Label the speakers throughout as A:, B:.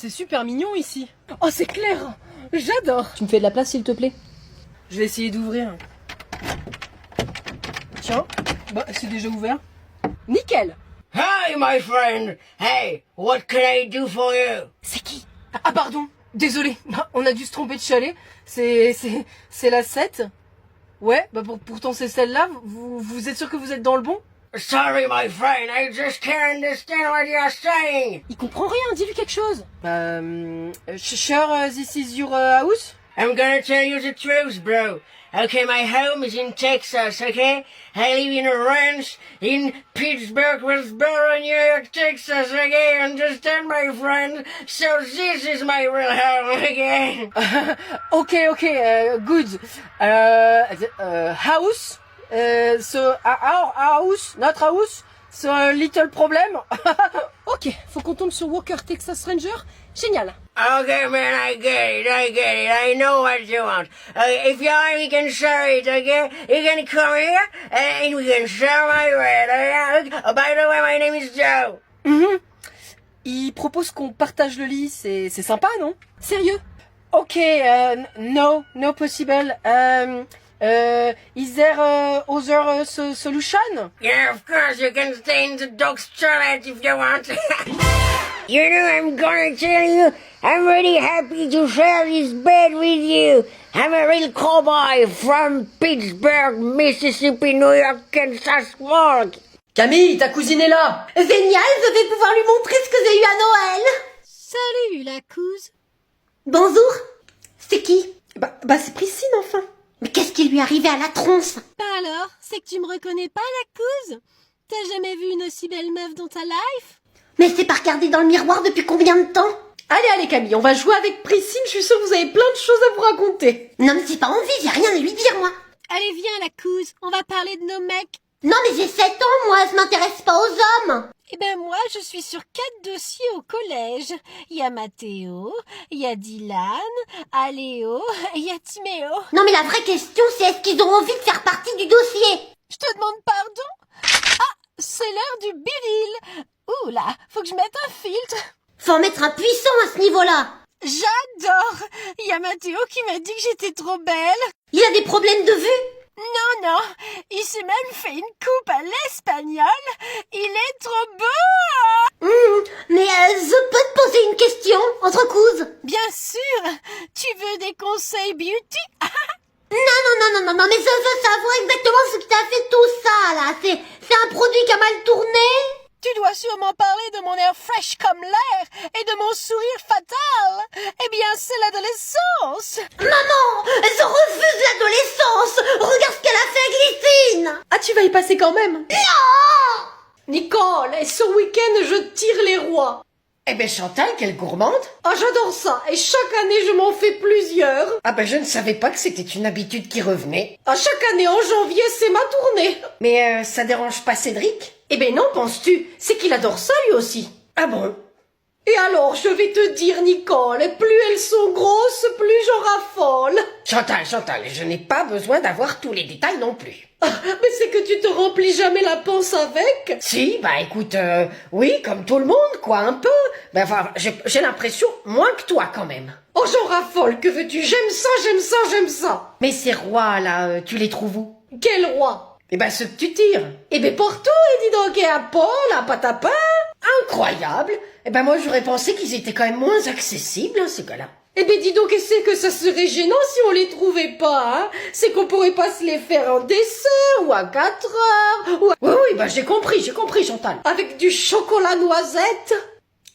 A: C'est super mignon ici. Oh, c'est clair. J'adore.
B: Tu me fais de la place, s'il te plaît?
A: Je vais essayer d'ouvrir. Tiens, bah c'est déjà ouvert. Nickel.
C: Hi, my friend. Hey, what can I do for you?
A: C'est qui? Ah pardon, désolé. On a dû se tromper de chalet. C'est la 7. Ouais, bah pourtant c'est celle-là. Vous êtes sûr que vous êtes dans le bon?
C: Sorry, my friend. I just can't understand what you're saying.
A: Il comprend rien, dis-lui quelque chose. Sure, this is your house?
C: I'm gonna tell you the truth, bro. Okay, my home is in Texas, okay? I live in a ranch in Pittsburgh, Westboro, New York, Texas, okay? Understand, my friend? So this is my real home, okay?
A: Okay, good. House? So, our house, notre house? So, a little problem? Ok, faut qu'on tombe sur Walker Texas Ranger. Génial.
C: Okay, man, I get it. I know what you want. If you want, we can share it, okay? You can come here, and we can share my rent, okay? Oh, by the way, my name is Joe.
A: Il propose qu'on partage le lit, c'est sympa, non? Sérieux? Ok, no possible. Is there other solution?
C: Yeah, of course, you can stay in the dog's toilet if you want. You know, I'm gonna tell you, I'm really happy to share this bed with you. I'm a real cowboy from Pittsburgh, Mississippi, New York, Kansas, Walk.
A: Camille, ta cousine est là!
D: Génial, je vais pouvoir lui montrer ce que j'ai eu à Noël.
E: Salut la couse.
D: Bonjour. C'est qui?
A: Bah c'est Priscille, enfin.
D: Mais qu'est-ce qui lui est arrivé à la tronche?
E: Bah alors, c'est que tu me reconnais pas la couse? T'as jamais vu une aussi belle meuf dans ta life?
D: Mais c'est pas regardé dans le miroir depuis combien de temps?
A: Allez Camille, on va jouer avec Priscille, je suis sûre que vous avez plein de choses à vous raconter.
D: Non mais j'ai pas envie, j'ai rien à lui dire moi.
E: Allez viens la couse, on va parler de nos mecs.
D: Non mais j'ai 7 ans moi, je m'intéresse pas aux hommes.
E: Eh ben moi, je suis sur 4 dossiers au collège. Il y a Mathéo, il y a Dylan, Aléo, il y a Timéo.
D: Non mais la vraie question c'est est-ce qu'ils ont envie de faire partie du dossier?
E: Je te demande pardon? Ah, c'est l'heure du biril. Ouh là, faut que je mette un filtre.
D: Faut en mettre un puissant à ce niveau-là.
E: J'adore. Il y a Mathéo qui m'a dit que j'étais trop belle.
D: Il a des problèmes de vue?
E: Non, il s'est même fait une coupe à l'espagnol. Il est trop beau.
D: Mais je peux te poser une question, entre couses?
E: Bien sûr. Tu veux des conseils beauty?
D: Non, mais je veux savoir exactement ce qui t'a fait tout ça, là. C'est un produit qui a mal tourné?
E: Tu dois sûrement parler de mon air fraîche comme l'air et de mon sourire fatal. Eh bien, c'est l'adolescence.
D: Maman, je refuse l'adolescence. Regarde ce qu'elle a fait à Glycine.
A: Ah, tu vas y passer quand même?
D: Non!
A: Nicole, et ce week-end, je tire les rois.
B: Eh ben Chantal, quelle gourmande!
A: Ah, j'adore ça, et chaque année, je m'en fais plusieurs.
B: Ah ben je ne savais pas que c'était une habitude qui revenait.
A: Ah, chaque année, en janvier, c'est ma tournée.
B: Mais ça dérange pas Cédric?
A: Eh ben non, penses-tu? C'est qu'il adore ça, lui aussi.
B: Ah bon?
A: Et alors, je vais te dire, Nicole, plus elles sont grosses, plus j'en raffole.
B: Chantal, je n'ai pas besoin d'avoir tous les détails non plus.
A: Ah, mais c'est que tu te remplis jamais la panse avec.
B: Si, bah écoute, oui, comme tout le monde, quoi, un peu. Ben enfin, j'ai l'impression moins que toi quand même.
A: Oh, j'en raffole, que veux-tu? J'aime ça.
B: Mais ces rois là, tu les trouves où?
A: Quel roi?
B: Eh ben ceux que tu tires.
A: Eh ben partout, et dis donc, et à Paul, à Patapin.
B: Incroyable. Eh ben moi j'aurais pensé qu'ils étaient quand même moins accessibles, hein, ces gars-là.
A: Eh ben dis donc, et c'est que ça serait gênant si on les trouvait pas, hein? C'est qu'on pourrait pas se les faire en dessert, ou à 4 heures, ou
B: Oui, bah j'ai compris Chantal.
A: avec du chocolat noisette.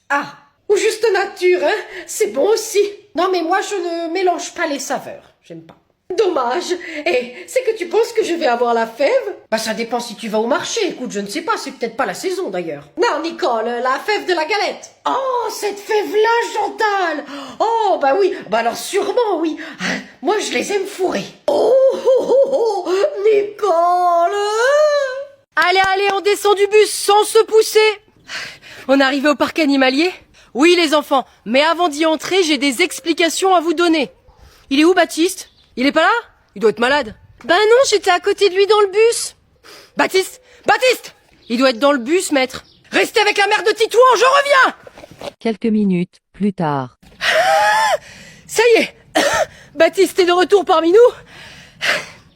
B: Ah,
A: Ou juste nature, hein? C'est bon aussi.
B: non mais moi je ne mélange pas les saveurs, j'aime pas.
A: Dommage. Et c'est que tu penses que je vais avoir la fève?
B: Bah ça dépend si tu vas au marché, écoute, je ne sais pas, c'est peut-être pas la saison d'ailleurs.
A: Non, Nicole, la fève de la galette.
B: Oh, cette fève-là, Chantal! Oh, bah oui, bah alors sûrement, oui. Ah, moi, je les aime fourrés.
A: Oh, Nicole! Allez, on descend du bus sans se pousser. On est arrivé au parc animalier? Oui, les enfants, mais avant d'y entrer, j'ai des explications à vous donner. Il est où, Baptiste? Il est pas là? Il doit être malade. Ben non, j'étais à côté de lui dans le bus. Baptiste! Il doit être dans le bus, maître. Restez avec la mère de Titouan, je reviens!
F: Quelques minutes plus tard.
A: Ça y est, Baptiste est de retour parmi nous.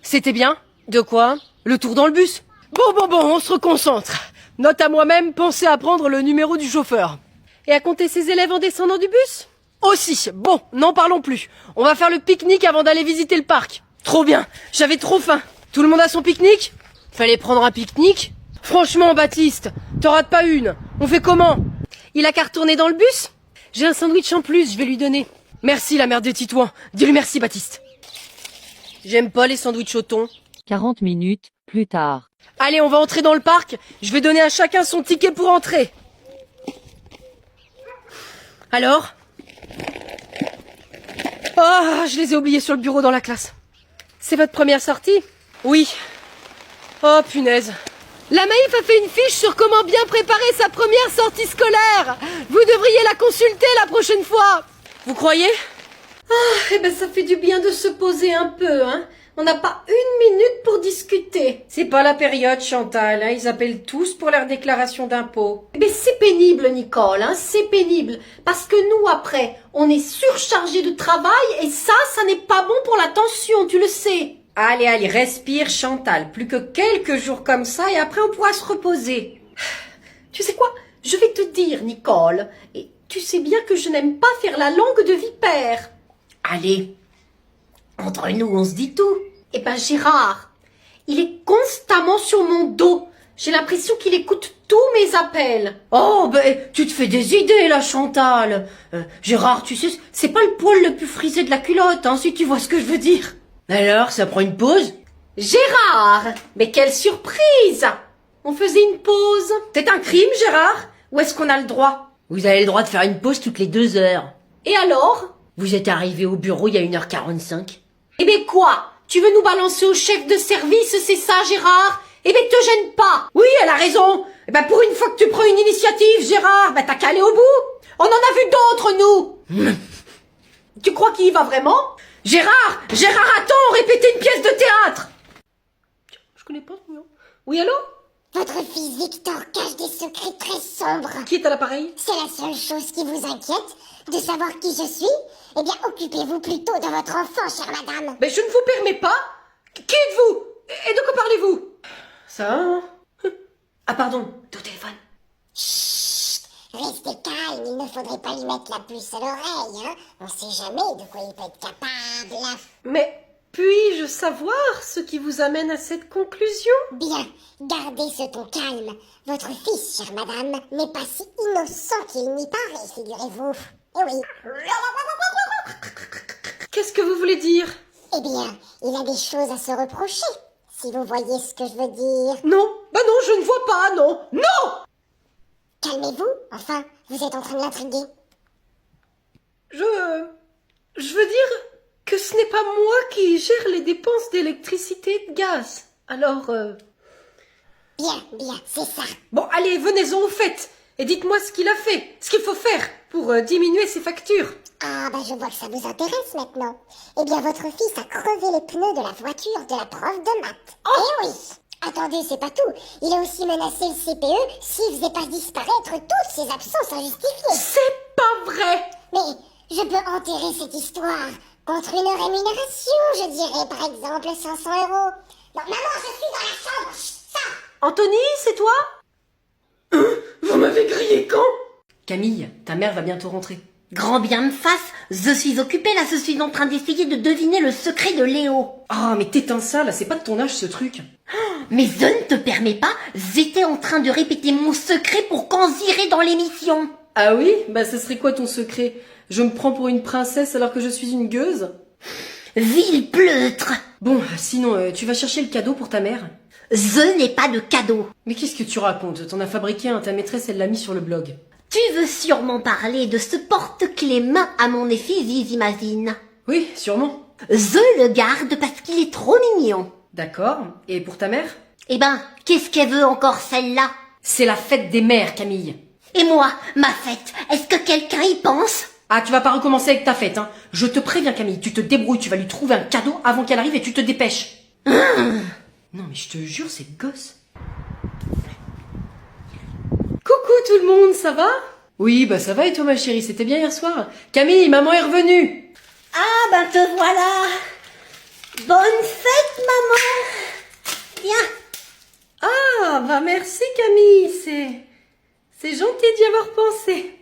A: C'était bien. De quoi? Le tour dans le bus. Bon, on se reconcentre. Note à moi-même, pensez à prendre le numéro du chauffeur. Et à compter ses élèves en descendant du bus? Aussi. Bon, n'en parlons plus. On va faire le pique-nique avant d'aller visiter le parc. Trop bien, j'avais trop faim. Tout le monde a son pique-nique? Fallait prendre un pique-nique? Franchement, Baptiste, t'en rates pas une. On fait comment? Il a qu'à retourner dans le bus? J'ai un sandwich en plus, je vais lui donner. Merci la mère des Titouans. Dis-lui merci, Baptiste. J'aime pas les sandwichs au thon.
F: 40 minutes, plus tard.
A: Allez, on va entrer dans le parc. Je vais donner à chacun son ticket pour entrer. Alors? Ah, je les ai oubliés sur le bureau dans la classe. C'est votre première sortie? Oui. Oh, punaise. La Maïf a fait une fiche sur comment bien préparer sa première sortie scolaire. Vous devriez la consulter la prochaine fois. Vous croyez?
B: Eh ben ça fait du bien de se poser un peu, hein. On n'a pas une minute pour discuter. C'est pas la période, Chantal, hein. Ils appellent tous pour leur déclaration d'impôt. Mais c'est pénible, Nicole, hein. C'est pénible. Parce que nous, après, on est surchargés de travail et ça n'est pas bon pour la tension, tu le sais. Allez, respire, Chantal. Plus que quelques jours comme ça et après on pourra se reposer. Tu sais quoi? Je vais te dire, Nicole, et tu sais bien que je n'aime pas faire la langue de vipère. Allez, entre nous, on se dit tout. Eh ben, Gérard, il est constamment sur mon dos. J'ai l'impression qu'il écoute tous mes appels. Oh, ben, tu te fais des idées, là, Chantal. Gérard, tu sais, c'est pas le poil le plus frisé de la culotte, hein, si tu vois ce que je veux dire. Alors, ça prend une pause? Gérard, mais quelle surprise! On faisait une pause. C'est un crime, Gérard? Ou est-ce qu'on a le droit? Vous avez le droit de faire une pause toutes les 2 heures. Et alors? Vous êtes arrivé au bureau il y a 1h45. Eh ben quoi? Tu veux nous balancer au chef de service, c'est ça, Gérard? Eh ben te gêne pas. Oui, elle a raison. Eh ben pour une fois que tu prends une initiative, Gérard, ben t'as qu'à aller au bout. On en a vu d'autres, nous. Tu crois qu'il y va vraiment? Gérard, attends, répétez une pièce de théâtre. Je connais pas ce nom. Oui, allô?
D: Votre fils Victor cache des secrets très sombres.
B: Qui est à l'appareil?
D: C'est la seule chose qui vous inquiète, de savoir qui je suis? Eh bien, occupez-vous plutôt de votre enfant, chère madame.
B: Ben je ne vous permets pas. Qui êtes-vous? Et de quoi parlez-vous? Ça, hein? Ah pardon, ton téléphone.
D: Chut, restez calme, il ne faudrait pas lui mettre la puce à l'oreille, hein. On sait jamais de quoi il peut être capable.
B: Mais puis-je savoir ce qui vous amène à cette conclusion?
D: Bien, gardez ce ton calme. Votre fils, chère madame, n'est pas si innocent qu'il n'y paraît, figurez-vous. Eh oui.
B: Qu'est-ce que vous voulez dire?
D: Eh bien, il a des choses à se reprocher, si vous voyez ce que je veux dire.
B: Non, bah non, je ne vois pas, non. Non!
D: Calmez-vous, enfin, vous êtes en train de l'intriguer.
B: Je veux dire que ce n'est pas moi qui gère les dépenses d'électricité et de gaz. Alors,
D: Bien, c'est ça.
B: Bon, allez, venez-en au fait. Et dites-moi ce qu'il a fait, ce qu'il faut faire pour diminuer ses factures.
D: Ah, bah je vois que ça vous intéresse maintenant. Eh bien, votre fils a crevé les pneus de la voiture de la prof de maths. Oh eh oui. Attendez, c'est pas tout. Il a aussi menacé le CPE s'il faisait pas disparaître toutes ses absences injustifiées.
B: C'est pas vrai!
D: Mais je peux enterrer cette histoire contre une rémunération, je dirais, par exemple 500 €. Non, maman, je suis dans la chambre. Chut, ça.
B: Anthony, c'est toi? Vous m'avez grillé quand? Camille, ta mère va bientôt rentrer.
C: Grand bien me fasse, je suis occupée là, je suis en train d'essayer de deviner le secret de Léo.
B: Ah, mais t'éteins ça, là, c'est pas de ton âge, ce truc.
C: Mais je ne te permets pas, j'étais en train de répéter mon secret pour quand j'irai dans l'émission.
B: Ah oui? Bah, ce serait quoi ton secret? Je me prends pour une princesse alors que je suis une gueuse?
C: Ville pleutre.
B: Bon, sinon, tu vas chercher le cadeau pour ta mère?
C: Je n'ai pas de cadeau.
B: Mais qu'est-ce que tu racontes? T'en as fabriqué un, ta maîtresse, elle l'a mis sur le blog.
C: Tu veux sûrement parler de ce porte-clés main à mon effigie, j'imagine.
B: Oui, sûrement.
C: Je le garde parce qu'il est trop mignon.
B: D'accord. Et pour ta mère?
C: Eh ben, qu'est-ce qu'elle veut encore celle-là?
B: C'est la fête des mères, Camille.
C: Et moi, ma fête, est-ce que quelqu'un y pense?
B: Ah, tu vas pas recommencer avec ta fête, hein. Je te préviens, Camille, tu te débrouilles, tu vas lui trouver un cadeau avant qu'elle arrive et tu te dépêches. Non, mais je te jure, c'est gosse. Coucou tout le monde, ça va?
A: Oui, bah ça va et toi ma chérie, c'était bien hier soir. Camille, maman est revenue.
E: Ah, ben te voilà. Bonne fête, maman. Viens.
B: Ah, bah merci Camille, c'est gentil d'y avoir pensé.